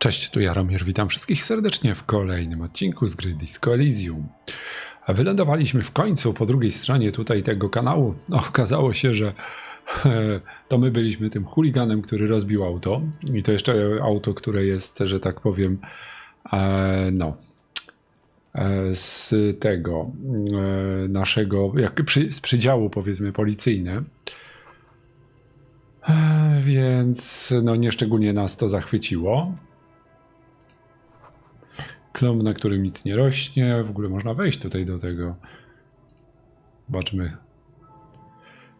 Cześć, tu Jaromir, witam wszystkich serdecznie w kolejnym odcinku z gry Disco Elysium. A wylądowaliśmy w końcu po drugiej stronie tutaj tego kanału. No, okazało się, że to my byliśmy tym chuliganem, który rozbił auto. I to jeszcze auto, które jest, że tak powiem, z tego naszego, z przydziału, powiedzmy, policyjne. Więc no nieszczególnie nas to zachwyciło. Klomb, na którym nic nie rośnie. W ogóle można wejść tutaj do tego. Zobaczmy.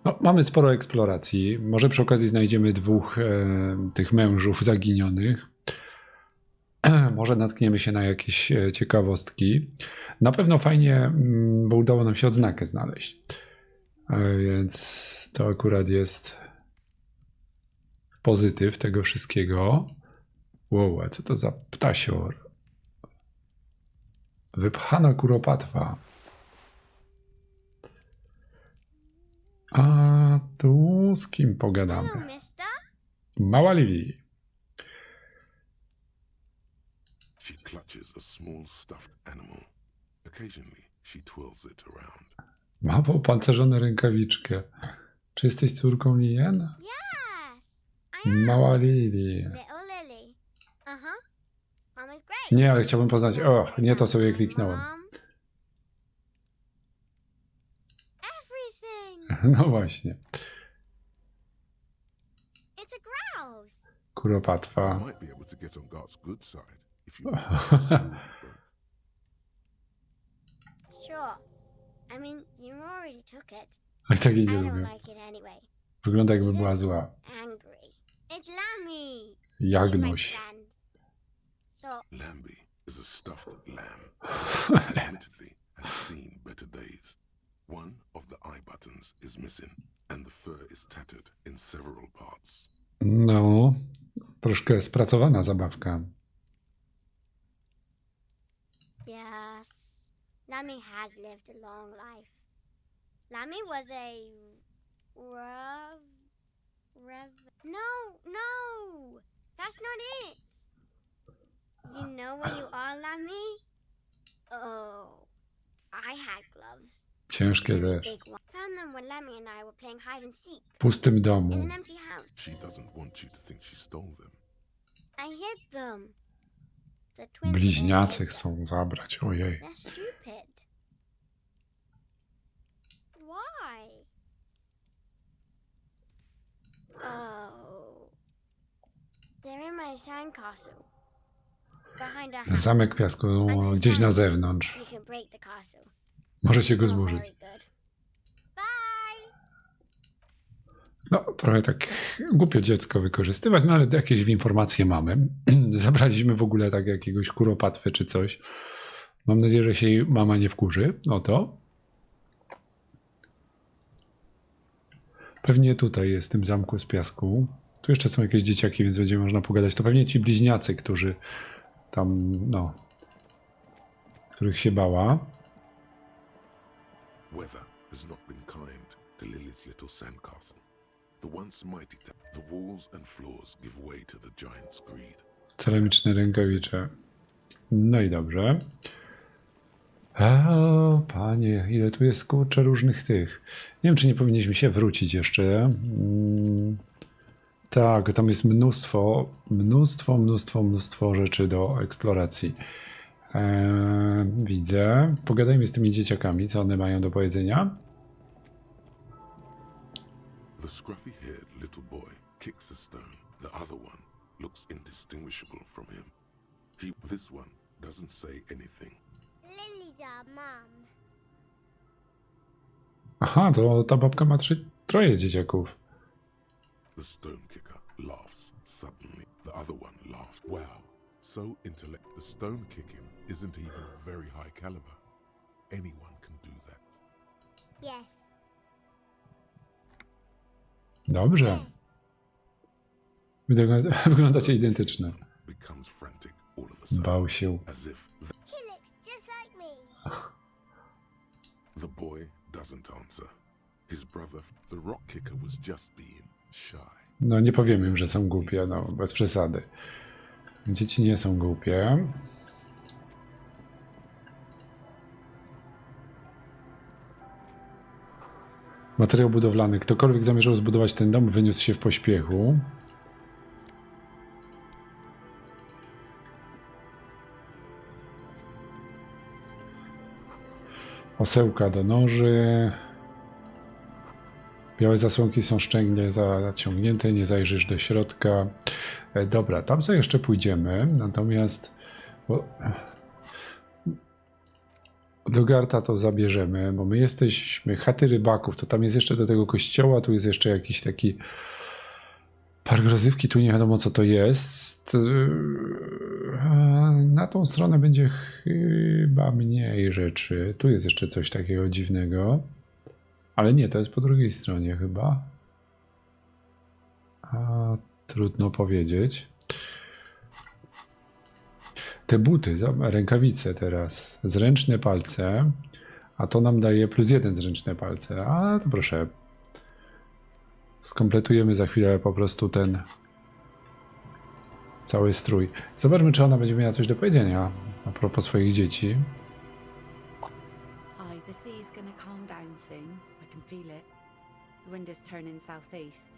No, mamy sporo eksploracji. Może przy okazji znajdziemy dwóch tych mężów zaginionych. Może natkniemy się na jakieś ciekawostki. Na pewno fajnie, bo udało nam się odznakę znaleźć. Więc to akurat jest pozytyw tego wszystkiego. Wow, a co to za ptasior? Wypchana kuropatwa. A tu z kim pogadamy? Mała Lili. She clutches a small stuffed animal. Occasionally she twirls it around. Ma opancerzone rękawiczkę. Czy jesteś córką Lien? Yes, I am. Mała Lili. Little Lily. Mama's great. Nie, ale chciałbym poznać. O, nie to sobie kliknąłem. Mom. Everything. No właśnie. It's a grouse. Kuropatwa. You might be able to get on Gart's good side if you school. Sure. I mean, you already took it. A takiej I nie don't lubię. like it anyway. Wygląda jakby była zła. Angry. It's Lammy. Jagnuś. He's my friend. So, Lambie is a stuffed lamb. Admittedly has seen better days. One of the eye buttons is missing and the fur is tattered in several parts. No, troszkę spracowana zabawka. yes, Lammy has lived a long life. Lammy was a No, that's not it. You know where you are, Lammy? Oh, I had gloves. Ciężkie Very też. big one. Found them when Lammy and I were playing hide and seek W pustym in domu. an empty house. She doesn't want you to think she stole them. I hid them. The twins Bliźniacy hid them. chcą zabrać. Ojej. They're stupid. Why? Oh. They're in my sandcastle. Behind our house. Zamek piasku gdzieś na zewnątrz. You can break the castle. Możecie go It's not zburzyć. very good. Bye! No, trochę tak głupio dziecko wykorzystywać, no ale jakieś informacje mamy. Zabraliśmy w ogóle tak jakiegoś kuropatwę czy coś. Mam nadzieję, że się jej mama nie wkurzy. No to. Pewnie tutaj jest w tym zamku z piasku. Tu jeszcze są jakieś dzieciaki, więc będzie można pogadać. To pewnie ci bliźniacy, którzy tam, no, których się bała. Weather has not been kind to Lily's little sandcastle. The once mighty the walls and floors give way to the giant's greed. Ceramiczne rękawicze. No i dobrze. O, panie, ile tu jest kurczę różnych tych. Nie wiem, czy nie powinniśmy się wrócić jeszcze. Tak, tam jest mnóstwo rzeczy do eksploracji. Widzę. Pogadajmy z tymi dzieciakami, co one mają do powiedzenia. The scruffy-haired little boy kicks a stone. The other one looks indistinguishable from him. This one doesn't say anything. Lily's our mum. Aha, to ta babka ma troje dzieciaków. The stone kicker laughs suddenly. The other one laughs. Wow, so the stone kicking isn't even a very high caliber. Anyone can do that. Yes. Dobrze. Wyglądacie identyczne. Becomes frantic all of a sudden, Bał się. as if He looks just like me. the boy doesn't answer. His brother, the rock kicker, was just being shy. No nie powiemy im, że są głupie, no bez przesady. Dzieci nie są głupie. Materiał budowlany. Ktokolwiek zamierzał zbudować ten dom, wyniósł się w pośpiechu. Osełka do noży. Białe zasłonki są szczęśnie zaciągnięte, nie zajrzysz do środka. Dobra, tam sobie jeszcze pójdziemy, natomiast do Garta to zabierzemy, bo my jesteśmy chaty rybaków, to tam jest jeszcze do tego kościoła, tu jest jeszcze jakiś taki park rozrywki, tu nie wiadomo co to jest. Na tą stronę będzie chyba mniej rzeczy. Tu jest jeszcze coś takiego dziwnego. Ale nie, to jest po drugiej stronie chyba. Trudno powiedzieć. Te buty, rękawice teraz, zręczne palce, a to nam daje +1 zręczne palce. A to proszę. Skompletujemy za chwilę po prostu ten cały strój. Zobaczmy, czy ona będzie miała coś do powiedzenia a propos swoich dzieci. Aye, the sea's gonna calm down soon. I can feel it. The wind is turning southeast.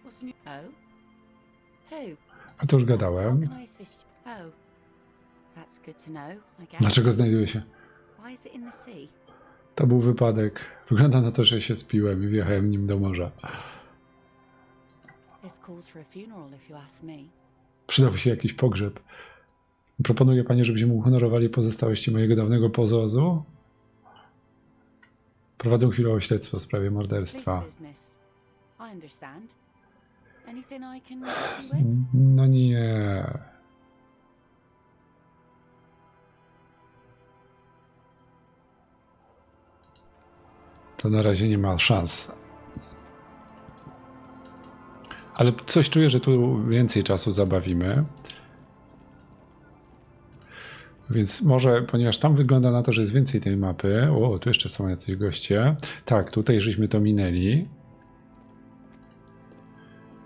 What's new? Oh? Who? A to już How gadałem. can I assist you? Oh. That's good to know, I guess. Dlaczego znajduje się? Why is it in the sea? To był wypadek. Wygląda na to, że się spiłem i wjechałem nim do morza. This calls for a funeral, if you ask me. Przydałby się jakiś pogrzeb. Proponuję panie, żebyśmy uhonorowali pozostałości mojego dawnego pozozu. Prowadzę chwilowe śledztwo w sprawie Police morderstwa. business. I understand. Anything I can help you with? No nie. To na razie nie ma szans. Ale coś czuję, że tu więcej czasu zabawimy. Więc może, ponieważ tam wygląda na to, że jest więcej tej mapy. O, tu jeszcze są jacyś goście. Tak, tutaj żeśmy to minęli.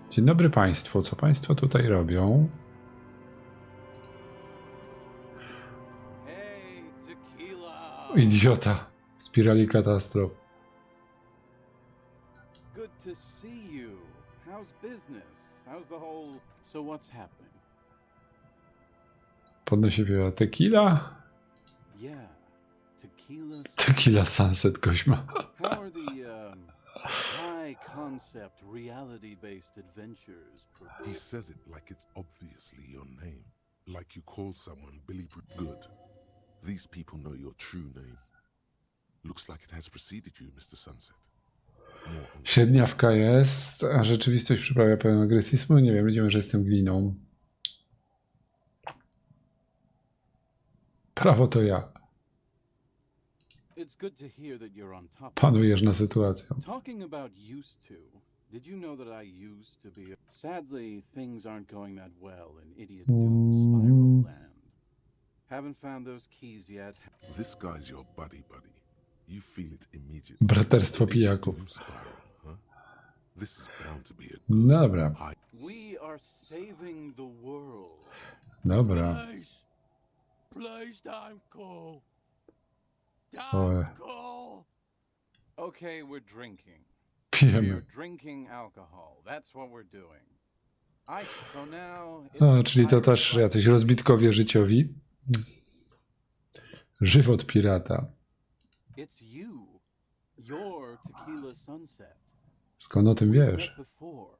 Dzień dobry państwu. Co państwo tutaj robią? Hey, tequila! Idiota. W spirali katastrof. Good to see you. How's business? How's the whole... So what's happening? Podnosi wieła tequila. Yeah, tequila... Tequila Sunset, gośma. How are the, high-concept, reality-based adventures? He says it like it's obviously your name. Like you call someone Billy Good. These people know your true name. Looks like it has preceded you, Mr. Sunset. More on Średniawka jest, a rzeczywistość przyprawia pełen agresizmu. Nie wiem, widzimy, że jestem gliną. Prawo to ja. It's good to hear that you're on top of it. Panujesz na sytuację. Talking about used to, did you know that I used to be... Sadly, things aren't going that well in Idiot Doom Spiral Land. Haven't found those keys yet. This guy's your buddy. You feel it immediately. Braterstwo pijaków. Doom spiral, huh? This is bound to be a No dobra, high. We are saving the world. dobra. Please, time cool. Oj. Cool. Okay, we're drinking. Pijemy. We're drinking alcohol. That's what we're doing. So now No, czyli to też jacyś rozbitkowie życiowi. Żywot pirata. It's you. Your tequila sunset. Skąd o tym We've wiesz? met before.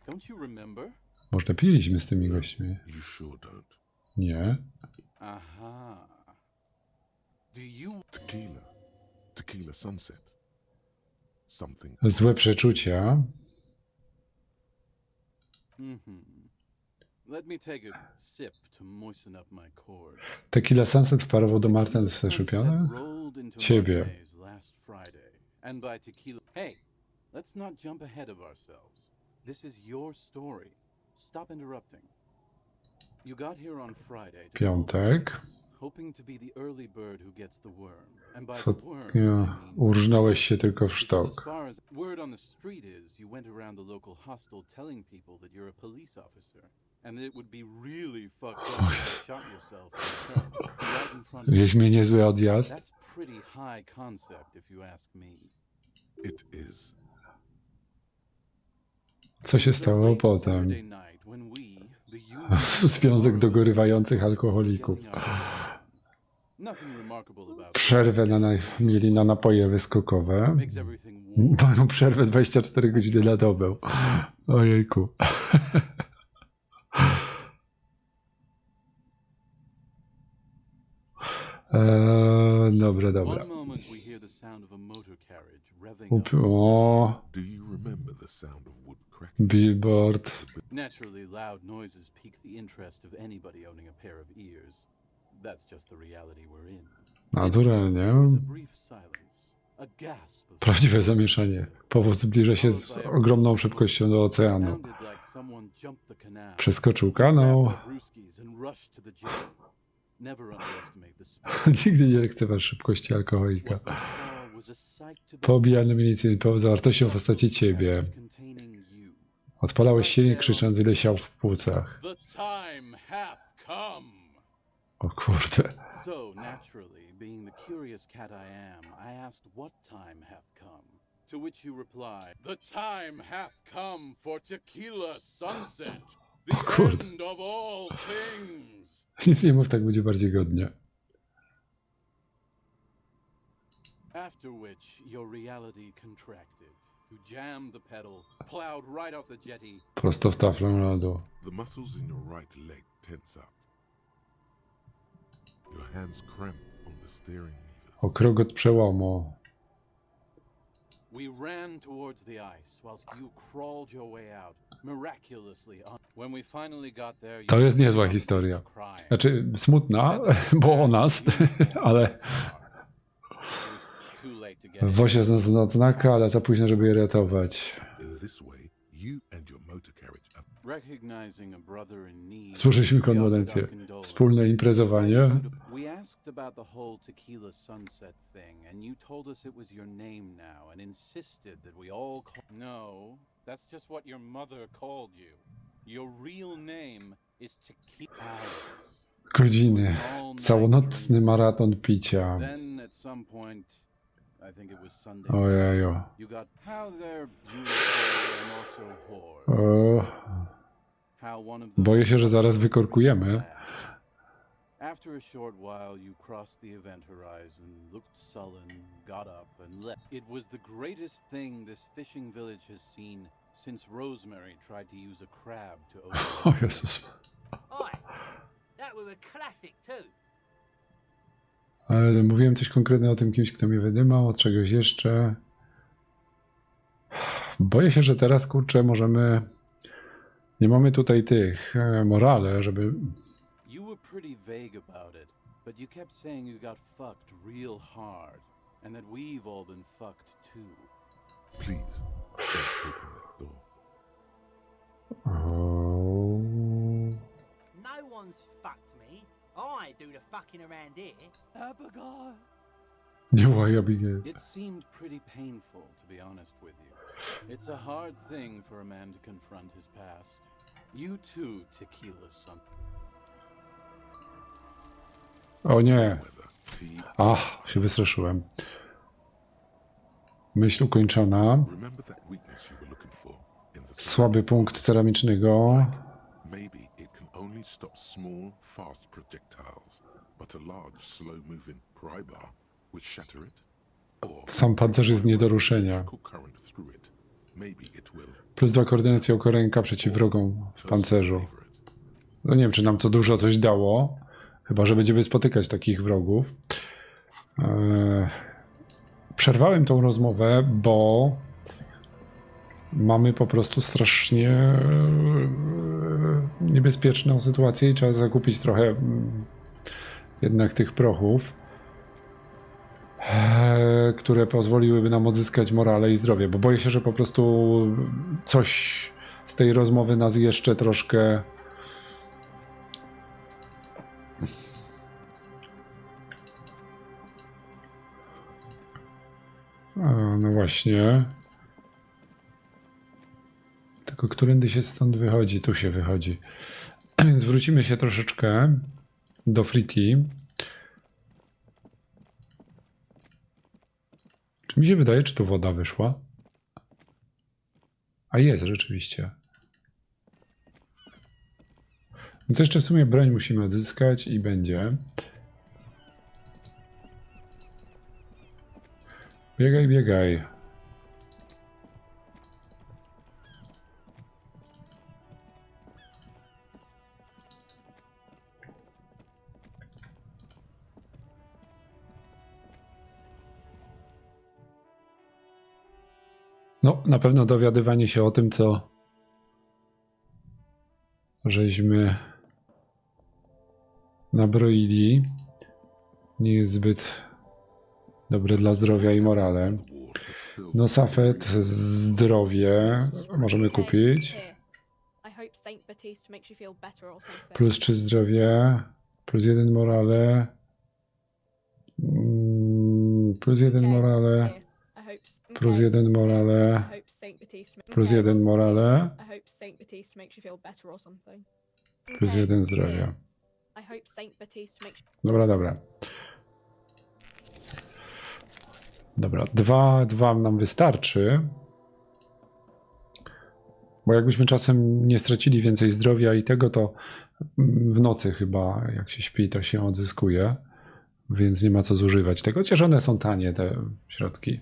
Don't you remember? Może piliśmy z tymi gośćmi. You sure don't. Nie. Aha. Do you... Tequila Sunset. Something. Złe przeczucia. Let me take a sip to moisten up my cord. Tequila Sunset wparował do Martyn zeszupiony? Ciebie. And by tequila... Hey, let's not jump ahead of ourselves. This is your story. Stop interrupting. You got here on Friday. Piątek. hoping to be the early bird who gets the worm. And by Co? the worm, Nie, I mean urżnąłeś się tylko w because sztok. as far as word on the street is, you went around the local hostel telling people that you're a police officer, and that it would be really fucked up if you shot yourself in return, right in front of you. Weźmie niezły odjazd. That's pretty high concept, if you ask me. It is. Co się The stało late potem? Saturday night when we, the union, Związek dogorywających alkoholików. nothing remarkable about Przerwę mieli na napoje wyskokowe. makes everything warm. Mają przerwę 24 godziny na dobę. Ojejku. Dobra, dobra. One moment we hear the sound of a motor carriage revving up. O, Do you remember the sound of wood cracking? billboard. Naturally, loud noises pique the interest of anybody owning a pair of ears. That's just the reality we're in. Naturalnie. There was a brief silence, a gasp of Prawdziwe zamieszanie. Powóz zbliża się z ogromną szybkością do oceanu. sounded like someone jumped the canal. Przeskoczył kanał. Grabbed their brewskis and rushed to the jetty. Never underestimate the speed. Nigdy nie lekceważ szybkości alkoholika. What they saw was a sight to Poobijany milicję po zawartością w postaci ciebie. containing you. Odpalałeś silnik, krzycząc, ile siał w płucach. The time hath come. O kurde. So, naturally, being the curious cat I am, I asked what time hath come. To which you replied, the time hath come for tequila sunset, the Kurde. end of all things. Nic nie mów, tak będzie bardziej godnie. After which, your reality contracted. You jammed the pedal, plowed right off the jetty. Prosto w taflę lodu. The muscles in your right leg tense up. Your hands cramp on the steering levers. Okrogot przełomu. We ran towards the ice whilst you crawled your way out, miraculously. When we finally got there, To you jest niezła were historia. crying. Znaczy, smutna, bo o nas, ale It was too late to get w wozie z odznaka, ale za późno, żeby je ratować. This way, you and your motor carriage are Recognizing a brother in need, Złożyliśmy we offered kondolencje. our condolences. Wspólne imprezowanie. We asked about the whole tequila sunset thing, and you told us it was your name now, and insisted that we all call. No, that's just what your mother called you. Your real name is Tequila. Godziny. Całonocny maraton picia. Then at some point, I think it was Sunday. Ojejo. You got how they're beautiful and also whores. O, How one of them boję się, że zaraz wykorkujemy. After a short while, you crossed the event horizon, looked sullen, got up, and left. It was the greatest thing this fishing village has seen since Rosemary tried to use a crab to O open. Jezus. Oi, that was a classic too. Ale mówiłem coś konkretnego o tym kimś, kto mnie wydymał, od czegoś jeszcze. Boję się, że teraz, kurczę, możemy... Nie mamy tutaj tych morale, żeby... You were pretty vague about it, but you kept saying you got fucked real hard, and that we've all been fucked too. please don't open that door. O... No one's fucked me. I do the fucking around here. Abigail! Nie była Abigail. It seemed pretty painful, to be honest with you. It's a hard thing for a man to confront his past. You too, Tequila son. O nie. Weather, tea. Ach, się wystraszyłem. Myśl ukończona. Remember that weakness you were looking for in the Słaby punkt ceramicznego. Maybe it can only stop small, fast projectiles, but a large, slow-moving pry bar would shatter it. Or Sam pancerz jest nie do ruszenia. electrical current through it. Maybe it will. +2 koordynacja oko ręka przeciw wrogom w pancerzu. Favorite. No nie wiem, czy nam co dużo coś dało. Chyba, że będziemy spotykać takich wrogów. Przerwałem tą rozmowę, bo mamy po prostu strasznie niebezpieczną sytuację i trzeba zakupić trochę jednak tych prochów, które pozwoliłyby nam odzyskać morale i zdrowie, bo boję się, że po prostu coś z tej rozmowy nas jeszcze troszkę No właśnie. Tylko którędy się stąd wychodzi? Tu się wychodzi. Więc wrócimy się troszeczkę do Free. Czy mi się wydaje, czy tu woda wyszła? A jest, rzeczywiście. No to jeszcze w sumie broń musimy odzyskać i będzie. Biegaj, biegaj. No, na pewno dowiadywanie się o tym, co żeśmy nabroili, nie jest zbyt dobre dla zdrowia i morale. No, safet, zdrowie możemy kupić. Plus 3 zdrowie, plus 1 morale, plus 1 morale, plus 1 morale, plus 1 morale, plus 1 zdrowia. Dobra, dobra. Dobra, 2 nam wystarczy. Bo jakbyśmy czasem nie stracili więcej zdrowia i tego, to w nocy chyba, jak się śpi, to się odzyskuje. Więc nie ma co zużywać tego. Chociaż one są tanie, te środki.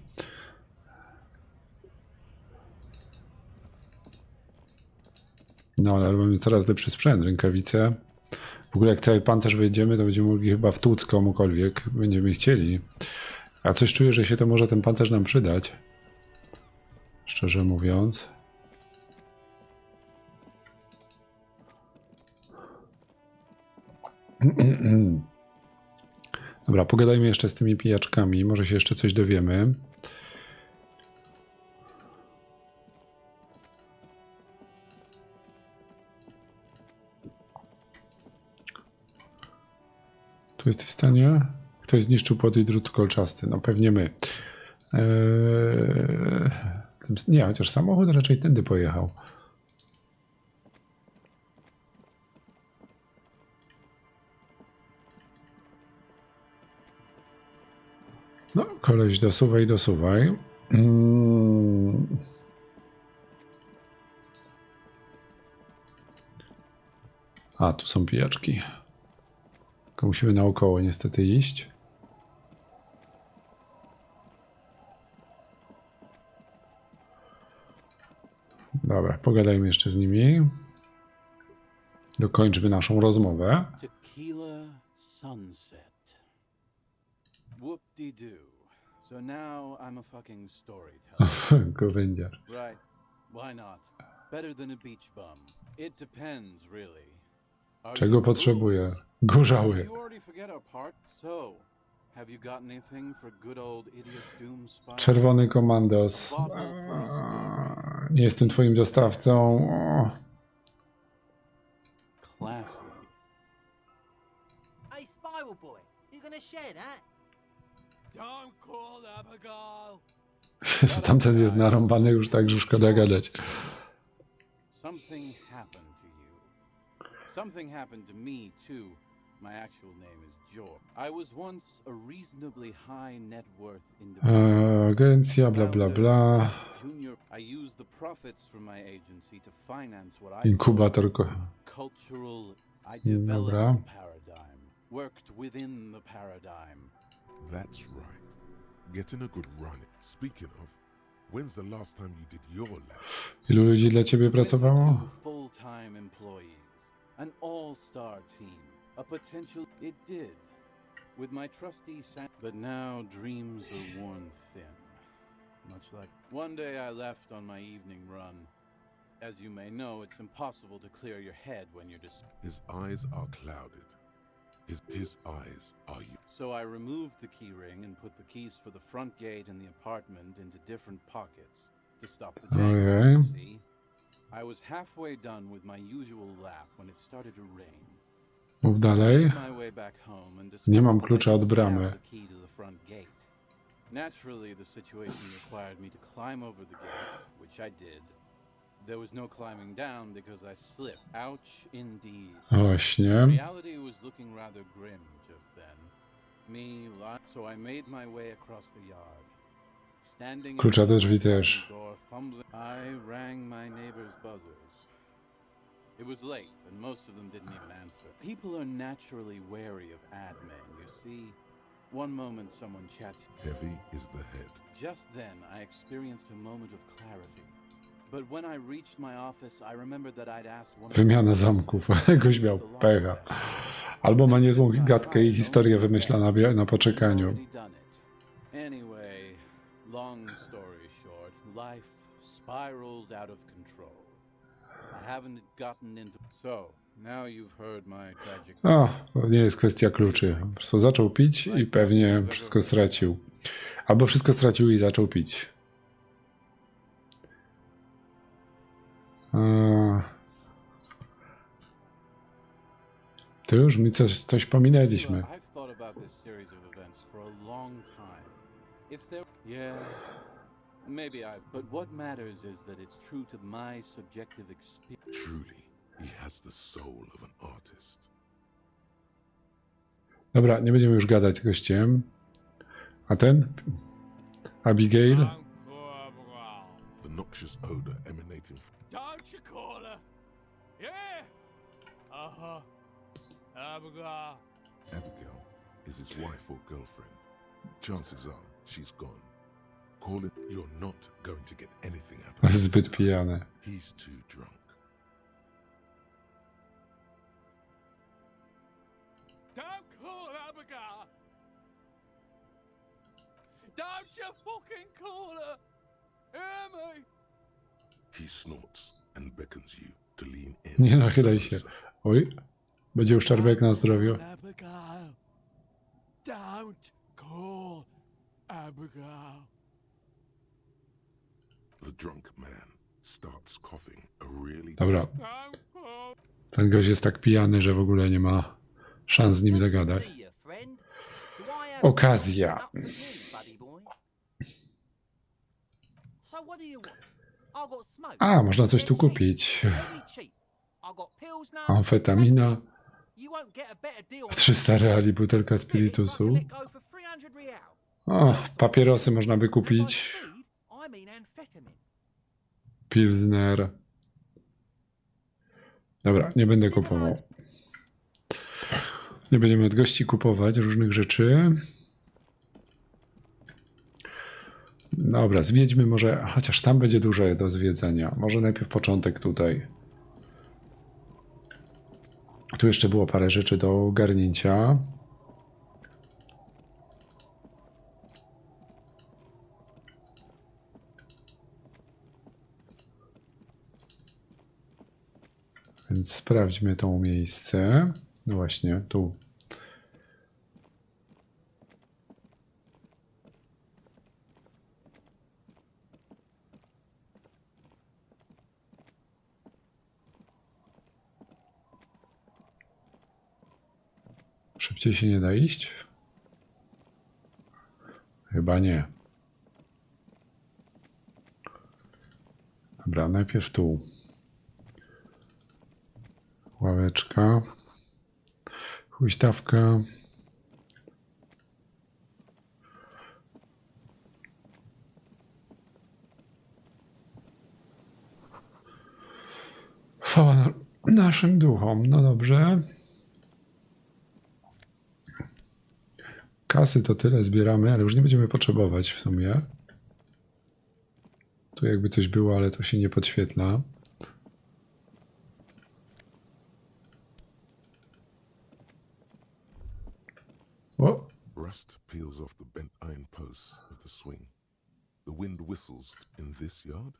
No, ale mamy coraz lepszy sprzęt, rękawice. W ogóle jak cały pancerz wejdziemy, to będziemy mogli chyba wtłuc komukolwiek będziemy chcieli. A coś czuję, że się to może ten pancerz nam przydać. Szczerze mówiąc. Dobra, pogadajmy jeszcze z tymi pijaczkami. Może się jeszcze coś dowiemy. Tu jesteś w stanie? Ktoś zniszczył płot i drut kolczasty. No pewnie my. Nie, chociaż samochód raczej tędy pojechał. No, koleś, dosuwaj, dosuwaj. A, tu są pijaczki. Tylko musimy naokoło niestety iść. Dobra, pogadajmy jeszcze z nimi. Dokończmy naszą rozmowę. Tequila sunset. Whoop-de-doo. So now I'm a fucking storyteller. Gówędziarz. Right. Why not? Better than a beach bum. It depends, really. Are Czego you potrzebuję? cool? Gorzały. You already forget our part? So, have you got anything for good old idiot Doom Spy? Czerwony komandos. Nie jestem twoim dostawcą. Classy. Hey, Spiral Boy, you gonna share that? Don't call Abigail. Tamten jest narąbany już tak, że szkoda gadać. Something happened to you. Something happened to me, too. My actual name is George. I was once a reasonably high net worth individual. Agencja, bla bla bla. Junior, I used the profits from my agency to finance what I Inkubator. cultural. I developed Dobra. the paradigm, worked within the paradigm. That's right. Getting a good run. Speaking of, when's the last time you did your lab? Ilu ludzi dla ciebie pracowało? 22 full-time employees, an all-star team, a potential. It did, with my trusty but now dreams are worn thin. Much like one day I left on my evening run. As you may know, it's impossible to clear your head when you're His eyes are clouded. His eyes are you. So I removed the key ring and put the keys for the front gate and the apartment into different pockets to stop the jangling, Okay. you see? I was halfway done with my usual lap when it started to rain. Mów dalej. My way back home and Nie mam discovered that I klucza od didn't have bramy. the key to the front gate. Naturally, the situation required me to climb over the gate, which I did. There was no climbing down because I slipped. Ouch, indeed. Właśnie. Reality was looking rather grim just then. So I made my way across the yard. Standing Klucza do drzwi in the też. door, fumbling, I rang my neighbor's buzzers. It was late, and most of them didn't even answer. People are naturally wary of ad men, you see. One moment someone chats. Heavy is the head. Just then, I experienced a moment of clarity. But when I reached my office, I remembered that I'd asked one of Wymiana zamków. Goś miał pecha. Albo ma niezłą gadkę i historię wymyśla na poczekaniu. Anyway, long story short, life spiraled out of control. I haven't gotten into... So, now you've heard my tragic... O, to nie jest kwestia kluczy. Po prostu zaczął pić i pewnie wszystko stracił. Albo wszystko stracił i zaczął pić. To już mi coś pominęliśmy. I've thought about this series of events for a long time. If there... Yeah, maybe But what matters is that it's true to my subjective experience. Truly, he has the soul of an artist. Dobra, nie będziemy już gadać z gościem. A ten? Abigail? The noxious odor emanating from... Don't you call her? Yeah. Uh-huh. Abigail. Abigail is his wife or girlfriend. Chances are she's gone. Call it. You're not going to get anything out of him. Zbyt pijany. He's too drunk. Don't call Abigail. Don't you fucking call her. Hear me? He snorts and beckons you to lean in. Nie nachylaj się. Oj, będzie już czarbek na zdrowiu. Abigail. Don't call Abigail. The drunk man starts coughing a really... Dobra, Don't call. ten gość jest tak pijany, że w ogóle nie ma szans z nim zagadać. Okazja. A, można coś tu kupić. Amfetamina. 300 reali butelka spirytusu. O, papierosy można by kupić. Pilsner. Dobra, nie będę kupował. Nie będziemy od gości kupować różnych rzeczy. Dobra, zwiedźmy może, chociaż tam będzie dużo do zwiedzenia. Może najpierw początek tutaj. Tu jeszcze było parę rzeczy do ogarnięcia. Więc sprawdźmy to miejsce. No właśnie, tu. Szybciej się nie da iść? Chyba nie. Dobra, najpierw tu. Ławeczka. Huśtawka. Chwała naszym duchom. No dobrze. Kasy to tyle zbieramy, ale już nie będziemy potrzebować w sumie. Tu jakby coś było, ale to się nie podświetla. O! Rust peels off the bent iron posts of the swing. The wind whistles in this yard.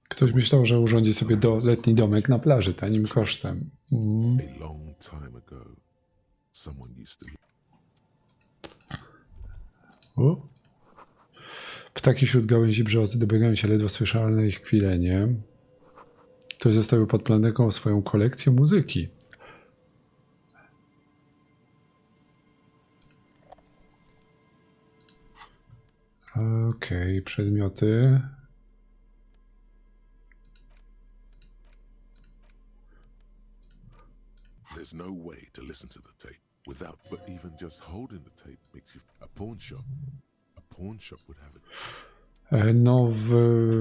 Ktoś myślał, że urządzi sobie letni domek na plaży tanim kosztem. A long time ago, someone used to live. O. Ptaki wśród gałęzi brzozy dobiegają się ledwo słyszalne ich kwilenie. Ktoś zostawił pod planeką swoją kolekcję muzyki. Okej, przedmioty. There's no way to listen to the tape without, but even just holding the tape makes you a pawn shop. A pawn shop would have it. No,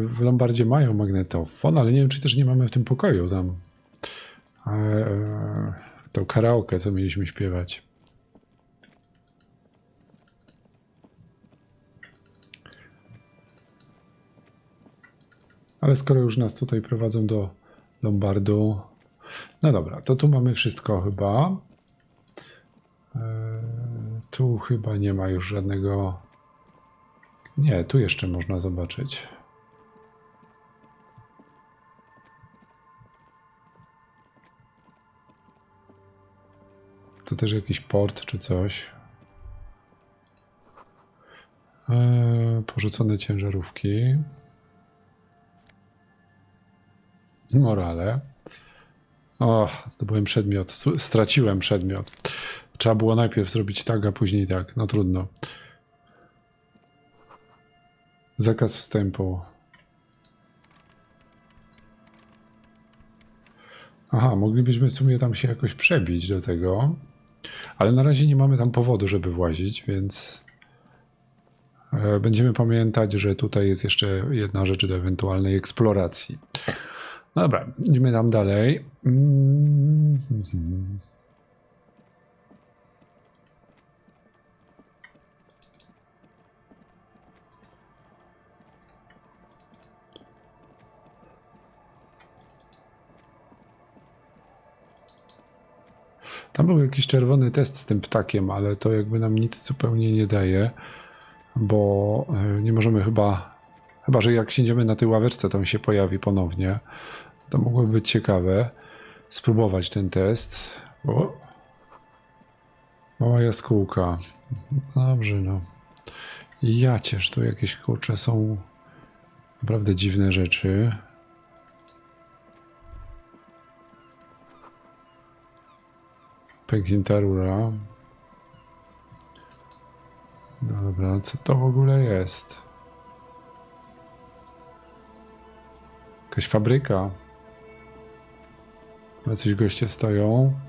w Lombardzie mają magnetofon, ale nie wiem, czy też nie mamy w tym pokoju tam to karaoke, co mieliśmy śpiewać. Ale skoro już nas tutaj prowadzą do Lombardu, no dobra, to tu mamy wszystko chyba. Tu chyba nie ma już żadnego... Nie, tu jeszcze można zobaczyć. Tu też jakiś port czy coś. Porzucone ciężarówki. Morale. O, zdobyłem przedmiot. Straciłem przedmiot. Trzeba było najpierw zrobić tak, a później tak. No trudno. Zakaz wstępu. Aha, moglibyśmy w sumie tam się jakoś przebić do tego. Ale na razie nie mamy tam powodu, żeby włazić, więc będziemy pamiętać, że tutaj jest jeszcze jedna rzecz do ewentualnej eksploracji. No dobra, idziemy tam dalej. Tam był jakiś czerwony test z tym ptakiem, ale to jakby nam nic zupełnie nie daje, bo nie możemy chyba, że jak siędziemy na tej ławeczce, to on się pojawi ponownie. To mogłoby być ciekawe spróbować ten test. O! Mała jaskółka. Dobrze, no. Jacież, tu jakieś kurcze są naprawdę dziwne rzeczy. Pęknięta rura. Dobra, co to w ogóle jest? Jakaś fabryka. Jacyś goście stoją.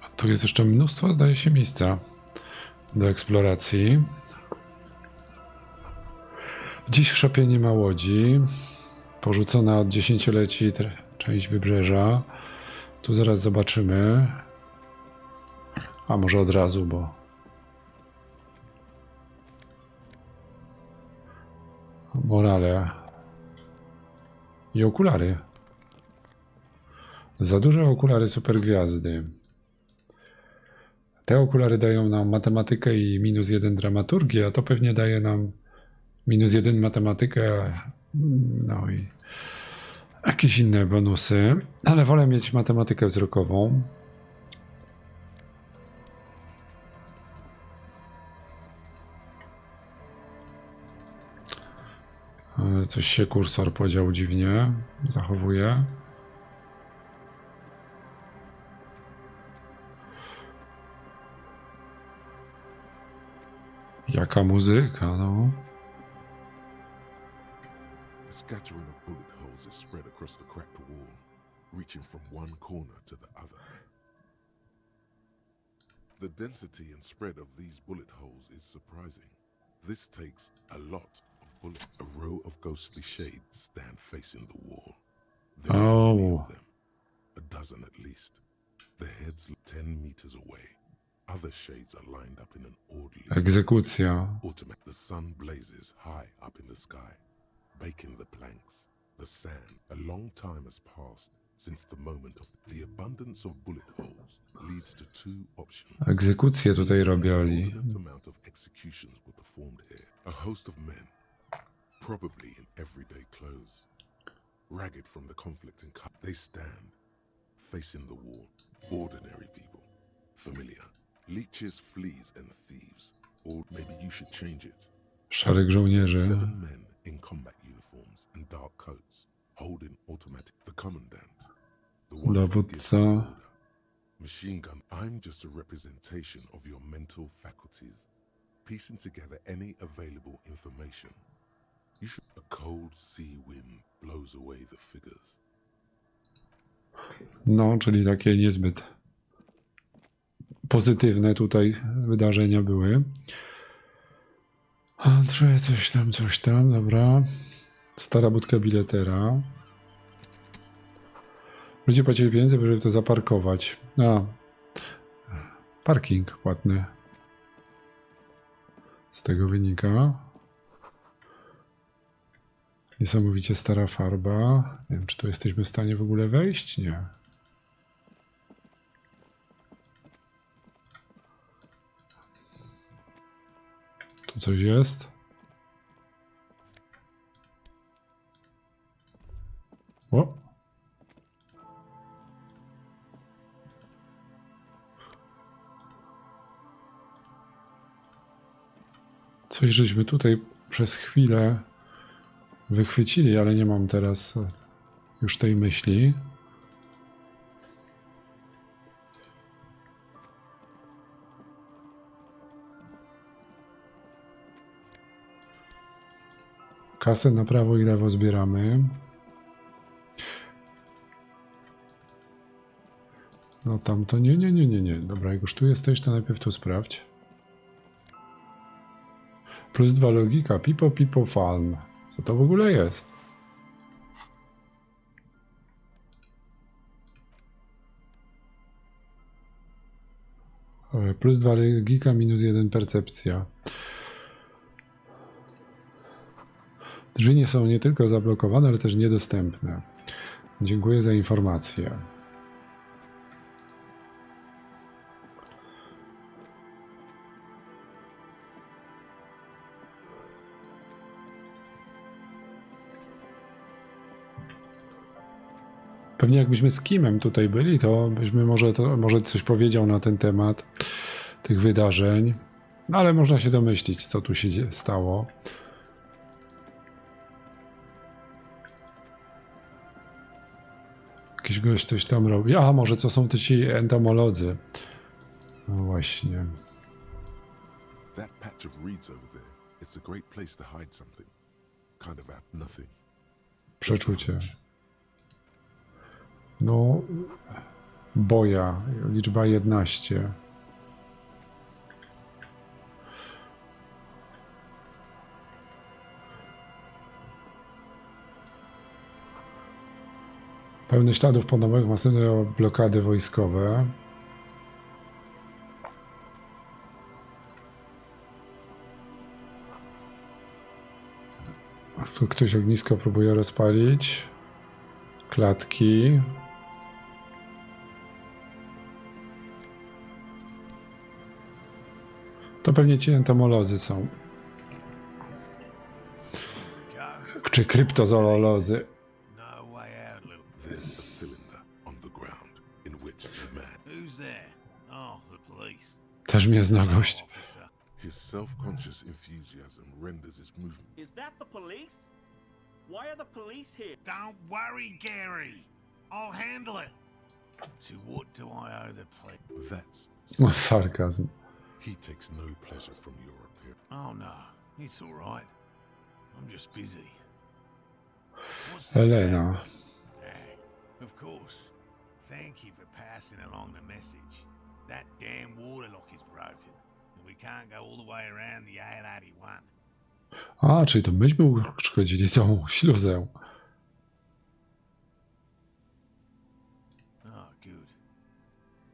A tu jest jeszcze mnóstwo, zdaje się, miejsca do eksploracji. Dziś w szopie nie ma łodzi. Porzucona od dziesięcioleci część wybrzeża. Tu zaraz zobaczymy. A może od razu, bo... Morale. I okulary. Za duże okulary supergwiazdy. Te okulary dają nam matematykę i -1 dramaturgię, a to pewnie daje nam -1 matematykę, no i jakieś inne bonusy, ale wolę mieć matematykę wzrokową. Coś się kursor podział dziwnie, zachowuje. Jaka muzyka, no. A scattering of bullet holes is spread across the cracked wall, reaching from one corner to the other. The density and spread of these bullet holes is surprising. This takes a lot of bullets. A row of ghostly shades stand facing the wall. There are many of them, a dozen at least. The heads 10 meters away. Other shades are lined up in an orderly Egzekucja. The sun blazes high up in the sky, baking the planks, the sand. A long time has passed since the moment of the abundance of bullet holes leads to two options. Egzekucje tutaj robiali. An amount of executions were performed here. A host of men, probably in everyday clothes, ragged from the conflict and cut. They stand, facing the wall. Ordinary people, familiar. Leeches, fleas, and thieves. Or maybe you should change it. Szereg żołnierzy. 7 men in combat uniforms and dark coats, holding automatic. The commandant, the one who gives the Dowódca. order, Machine gun, I'm just a representation of your mental faculties, piecing together any available information. You should... A cold sea wind blows away the figures. No, czyli takie niezbyt pozytywne tutaj wydarzenia były. Andrzej, coś tam, dobra. Stara budka biletera. Ludzie płacili pieniądze, żeby to zaparkować. Parking płatny. Z tego wynika. Niesamowicie stara farba. Nie wiem, czy tu jesteśmy w stanie w ogóle wejść? Nie. Tu coś jest. O! Coś żeśmy tutaj przez chwilę wychwycili, ale nie mam teraz już tej myśli. Kasę na prawo i lewo zbieramy. No tam to nie. Dobra, jak już tu jesteś, to najpierw tu sprawdź. +2 logika, pipo fan. Co to w ogóle jest? +2 logika, -1 percepcja. Drzwi nie są nie tylko zablokowane, ale też niedostępne. Dziękuję za informację. Pewnie jakbyśmy z Kimem tutaj byli, to byśmy może coś powiedział na ten temat tych wydarzeń. No ale można się domyślić, co tu się stało. Jakiś gość coś tam robi. A może to są ci entomolodzy. No właśnie. That patch of reeds over there, it's a great place to hide something. Kind of out nothing. Przeczucie. No, boja, liczba 11. Pełny śladów ponowych, masywne blokady wojskowe. A tu ktoś ognisko próbuje rozpalić. Klatki. To pewnie ci entomolodzy są. Czy kryptozoolodzy. There's a cylinder on the ground in which a man... Who's there? Oh, the police. Też mnie zna gość. Officer. His self-conscious enthusiasm renders his movement... Is that the police? Why are the police here? Don't worry, Gary. I'll handle it. To what do I owe the police? That's... No, sarkazm. He takes no pleasure from your appearance. Oh no, it's all right. I'm just busy. What's this Elena. about? Of course. Thank you for passing along the message. That damn water lock is broken, and we can't go all the way around the A81. A, czyli to myśmy uszkodzili tą śluzę. Oh, good.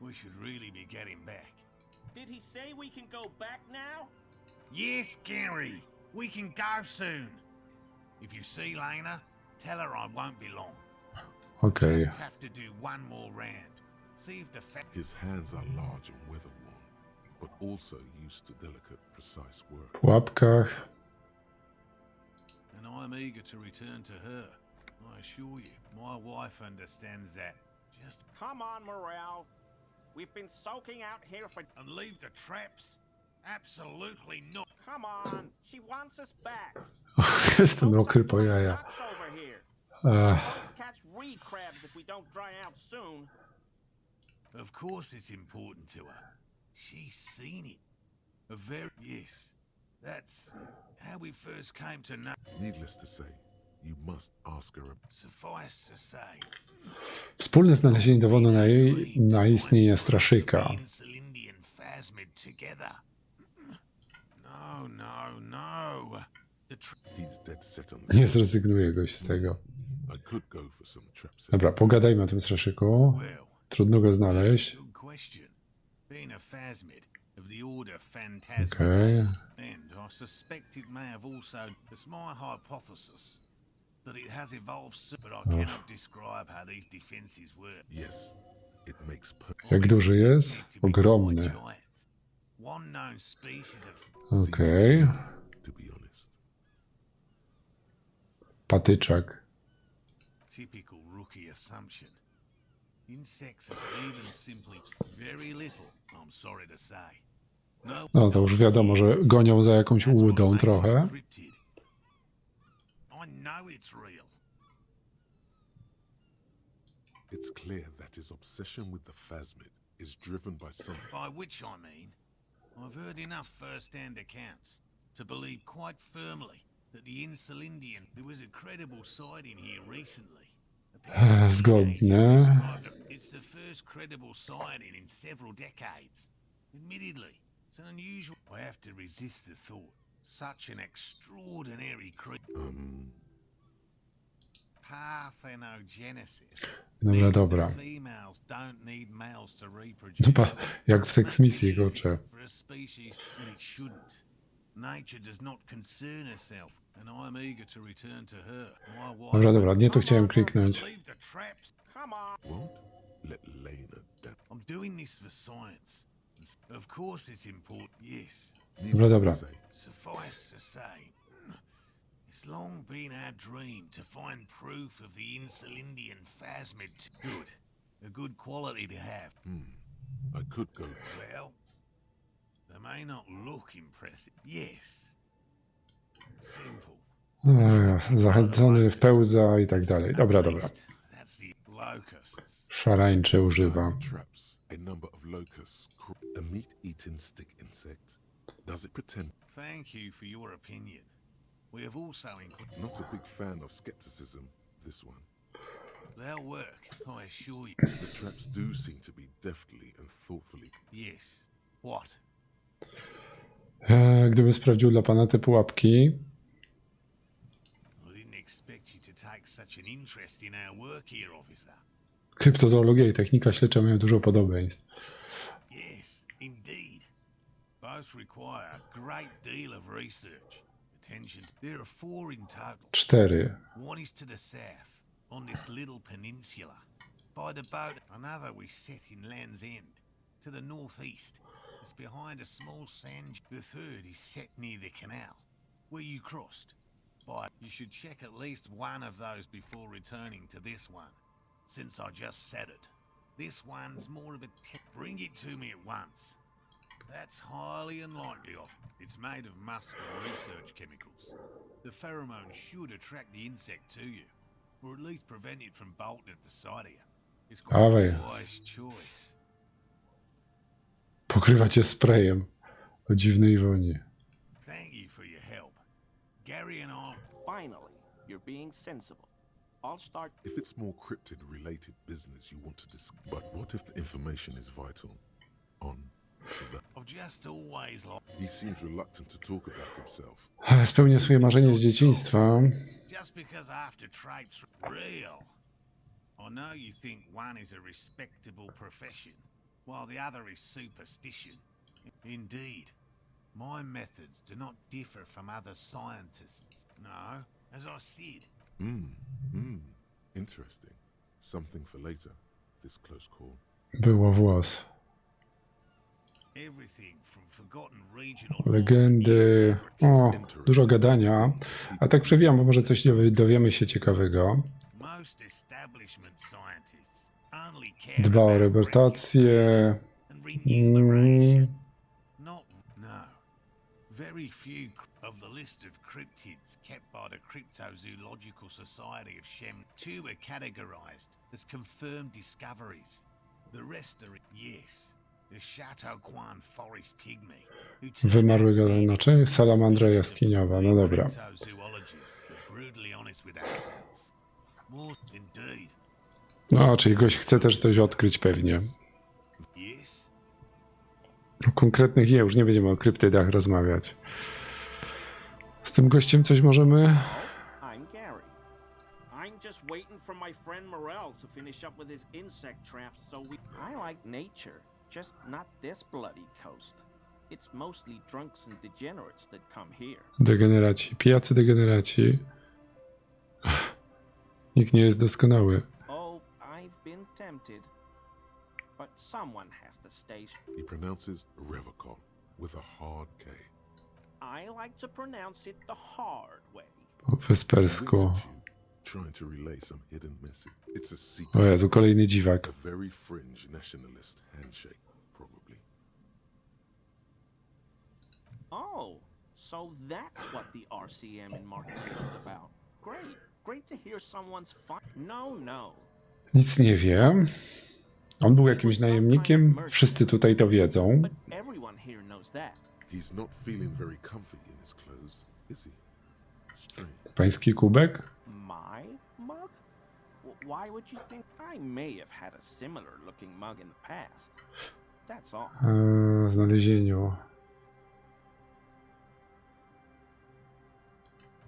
We should really be getting back. Did he say we can go back now? Yes, Gary. We can go soon. If you see Lena, tell her I won't be long. Okej. Just have to do one more round. See if the His hands are large and weather-worn, but also used to delicate, precise work. W łapkach. And I'm eager to return to her. I assure you, my wife understands that. Just Come on, Morel. We've been soaking out here for... and leave the traps. Absolutely not. Come on. She wants us back. Jestem mokry po jaja. Nuts over here. Ech. We'll catch reed crabs if we don't dry out soon. Of course it's important to her. She's seen it. A very... Yes. That's how we first came to know. Needless to say, you must ask her. Suffice to say... Wspólne znalezienie dowodu na istnienie straszyka. No, no, no. He's dead set on Nie zrezygnuje goś z tego. I could go for some traps. Dobra, pogadajmy o tym straszyku. Well, Trudno go znaleźć. good question. Being a phasmid of the order Okej. Phantasmagoria, and I suspect it may have also. It's my hypothesis that it has evolved, but I cannot describe how these defenses work. Yes, it makes Jak duży jest? Ogromny. One known species of Okej. to be honest. Patyczak. typical rookie assumption. Insects are even simply very little, I'm sorry to say. No to już wiadomo, że gonią za jakąś ułudą trochę. I know it's real. It's clear that his obsession with the phasmid is driven by some. By which I mean, I've heard enough first-hand accounts to believe quite firmly that the Insulindian, there was a credible sighting here recently. Zgodne. It's the first credible sighting in several decades. Admittedly, it's an unusual. I have to resist the thought. Such an extraordinary creature. Parthenogenesis. Dobra, dobra. Females don't need males to reproduce. Dupa, jak w seksmisji, kurczę. For a species that it shouldn't. Nature does not concern herself, and I'm eager to return to her. My wife. Dobra, dobra, nie to chciałem kliknąć. Leave the traps. Come on. Won't let Lena down. I'm doing this for science. Of course it's important. Yes. Dobra, dobra. To say, Suffice to say, it's long been our dream to find proof of the Insulindian phasmid. Good. A good quality to have. I could go. Well, they may not look impressive. Yes. Simple. Zachęcony w pełza i tak dalej. Dobra, dobra. That's the locusts. Szarańcze używa. Traps. A number of locusts. A meat-eating stick insect. Does it pretend? Thank you for your opinion. We have also included. Not a big fan of skepticism. This one. They'll work, I assure you. The traps do seem to be deftly and thoughtfully. Yes. What? Gdybym sprawdził dla pana te pułapki. I didn't expect you to take such an interest in our work here, officer. Kryptozoologia i technika śledcza mają dużo podobieństw. Yes, indeed. Both require a great deal of research. Attention. There are 4 in total. 4. One is to the south, on this little peninsula. By the boat, another we set in Land's End. To the northeast, it's behind a small sand. The third is set near the canal, where you crossed. But you should check at least one of those before returning to this one, since I just said it. This one's more of a bring it to me at once. That's highly unlikely of. It's made of musk and research chemicals. The pheromone should attract the insect to you, or at least prevent it from bolting at the sight of you. It's quite Dawaj. a wise choice. Pokrywa cię sprayem o dziwnej woni. Thank you for your help. Gary and I. Finally, you're being sensible. I'll start. If it's more cryptid-related business you want to discuss, but what if the information is vital? On the... I've just always liked. He seems reluctant to talk about himself. Spełnia swoje marzenie z dzieciństwa. Just because after traits real. I know you think one is a respectable profession, while the other is superstition. Indeed, my methods do not differ from other scientists. No, as I said. Interesting. Something for later. This close call. Było włos. Everything from forgotten regional Legendy. O, dużo gadania. A tak przewijam, bo może coś dowiemy się ciekawego. Most establishment scientists only care Dba o about reputację. and remuneration. No. Very few of the list of cryptids kept by the Cryptozoological Society of Shem. 2 are categorized as confirmed discoveries. The rest are Yes, the Chateau Quan Forest Pygmy. Wymarły galonaczy, salamandra jaskiniowa. No dobra. No, czyli gość chce też coś odkryć pewnie. O konkretnych już nie będziemy o kryptydach rozmawiać. Z tym gościem coś możemy... I'm Gary. I'm just waiting for my friend Morel to finish up with his insect traps so we... I like nature, just not this bloody coast. It's mostly drunks and degenerates that come here. Degeneraci. Pijacy degeneraci. Nikt nie jest doskonały. Oh, I've been tempted. But someone has to stay. He pronounces Revacon with a hard K. I like to pronounce it the hard way. Po wyspersku. Trying to relay some hidden message. It's a O secret. Jezu, kolejny dziwak. A very fringe nationalist handshake, probably. Oh, so that's what the RCM in Marketplace is about. Great. Great to hear someone's fun. No. Nic nie wie. On był jakimś najemnikiem. Wszyscy tutaj to wiedzą. But everyone here knows that. He's not feeling very comfy in his clothes, is he? Strange. Pański kubek? My mug? Why would you think I may have had a similar looking mug in the past? That's all. Znalezieniu.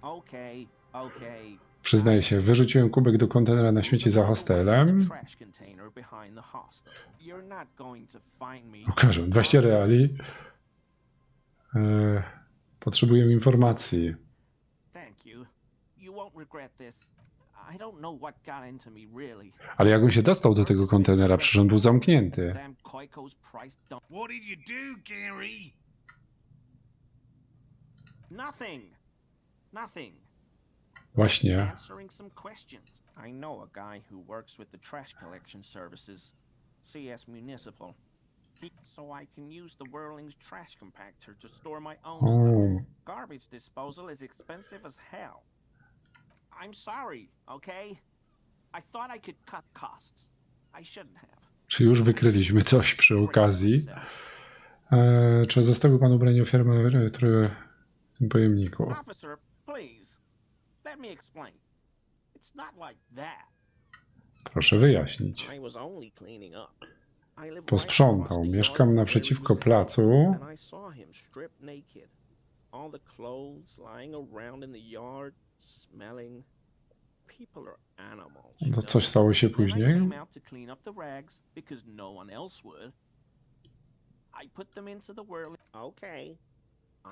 Okay. Przyznaję się, wyrzuciłem kubek do kontenera na śmieci za hostelem. Pokażę, 20 reali. Potrzebuję informacji. Ale jak on się dostał do tego kontenera? Przecież on był zamknięty. What did you do, Gary? Nothing. Właśnie. Answering some questions. I know a guy who works with the trash collection services, CS Municipal. So I can use the Whirling's trash compactor to store my own stuff. Garbage disposal is expensive as hell. I'm sorry, okay? I thought I could cut costs. I shouldn't have. Czy już wykryliśmy coś przy okazji? Czy zostawił pan ubranie ofiary w tym pojemniku? Officer, please. Let me explain. It's not like that. Proszę wyjaśnić. I was only cleaning up. I live Posprzątał. right across the Mieszkam yard naprzeciwko from where he was placu. and I saw him stripped naked. All the clothes lying around in the yard, smelling. People are animals. you To know? coś stało się Then I później. came out to clean up the rags because no one else would. I put them into the whirl. Okay.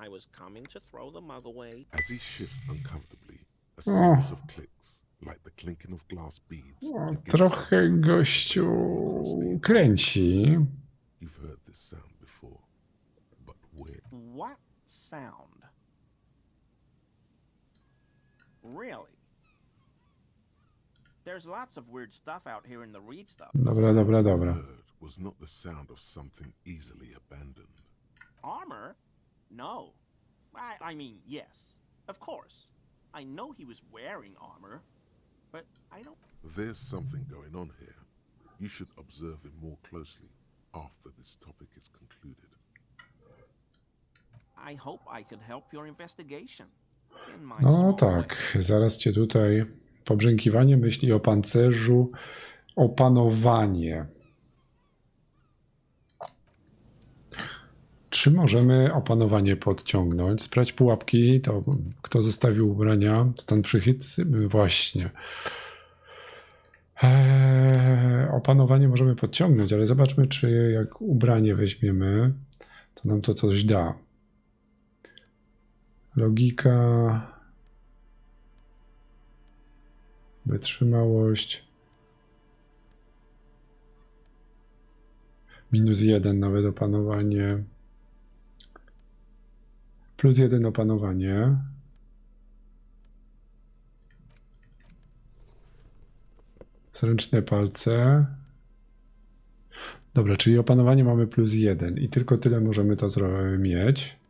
I was coming to throw the mug away. As he shifts uncomfortably, a series of clicks, like the clinking of glass beads. against Trochę the- gościu kręci. You've heard this sound before, but where? What sound? Really? There's lots of weird stuff out here in the reed stuff. Dobra. Heard was not the sound of something easily abandoned. Armor? No. I mean, yes. Of course. I know he was wearing armor, but I don't... There's something going on here. You should observe him more closely after this topic is concluded. I hope I could help your investigation. In my No small tak, way. zaraz cię tutaj pobrzękiwanie myśli o pancerzu, opanowanie. Czy możemy opanowanie podciągnąć? Sprawdź pułapki, to kto zostawił ubrania, stan przychytcy? Właśnie. Opanowanie możemy podciągnąć, ale zobaczmy, czy jak ubranie weźmiemy, to nam to coś da. Logika, wytrzymałość, -1 nawet opanowanie, +1 opanowanie, zręczne palce. Dobra, czyli opanowanie mamy +1 i tylko tyle możemy to mieć.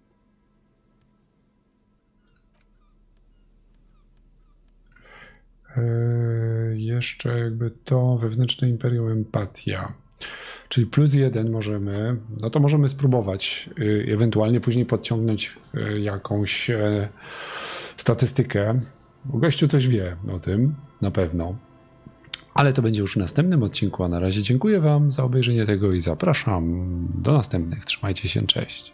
Jeszcze jakby to wewnętrzne imperium empatia. Czyli +1 możemy, no to możemy spróbować, ewentualnie później podciągnąć jakąś statystykę. Bo gościu coś wie o tym, na pewno. Ale to będzie już w następnym odcinku, a na razie dziękuję Wam za obejrzenie tego i zapraszam do następnych. Trzymajcie się, cześć.